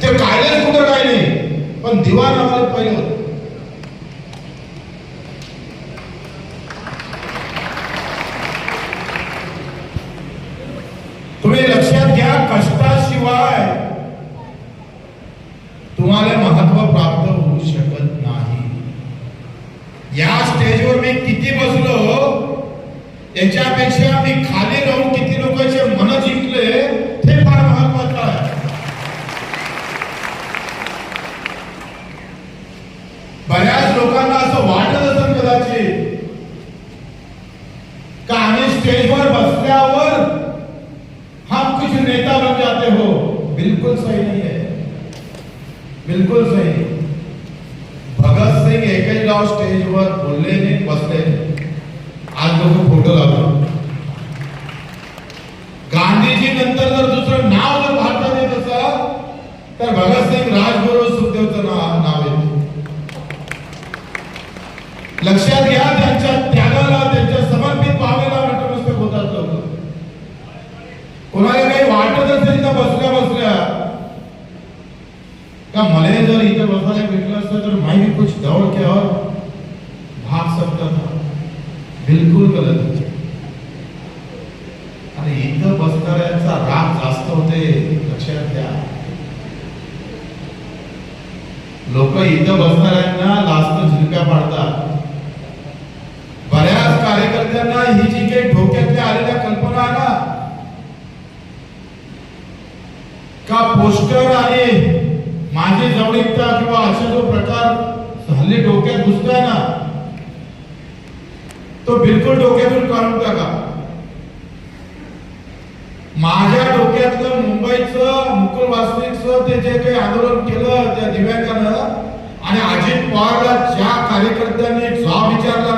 ते कायदेच कुठं काय नाही, पण दिवा नावाला पहिलं. तुम्ही लक्षात घ्या, कष्टाशिवाय तुम्हाला महत्व प्राप्त होऊ शकत नाही. या स्टेजवर मी किती बसलो याच्यापेक्षा मी खाली राहून किती लोकांचे मन जिंकले ते फार महत्वाचं आहे. बऱ्याच लोकांना असं वाटत असेल कदाचित का आम्ही स्टेजवर बसल्यावर हम कुछ नेता बन जाते हो. बिल्कुल सही नहीं है, बिल्कुल सही. भगत सिंह एकही गाव स्टेजवर बोलले नाही, बसले नाही. आज लोक फोटो लावतात. गांधीजी नंतर जर दुसरं नाव जर भारतात येत असेल तर भगतसिंग, राजगुरू, सुखदेवचं नाव येतं. लक्षात घ्या, त्यांच्या त्यागाला, त्यांच्या समर्पित भावनेला नतमस्तक होतात लोक. कोणाला काही वाटत असेल तर बसल्या बसल्या का मला जर इथे बसायला भेटलं असतं तर मैं भी कुछ दौड़ के और भाग सकता था. बिल्कुल गलत. आणि इथं बसणाऱ्यांचा राग जास्त होते, लक्षात घ्या. लोक इथं बसणाऱ्यांना लास्ट झिलक्या पाडतात. बऱ्याच कार्यकर्त्यांना ही जी काही डोक्यातल्या आलेल्या कल्पना आहे ना, का पोस्टर आणि माझी जवळीकता किंवा असा जो प्रकार हल्ली डोक्यात घुसतोय ना, तो बिलकुल डोक्यातून काढून टाका. माझ्या डोक्यातलं मुंबईचं मुकुल वासनिकचं ते जे काही आंदोलन केलं त्या दिव्यांगानं आणि अजित पवारला ज्या कार्यकर्त्यांनी जॉब विचारला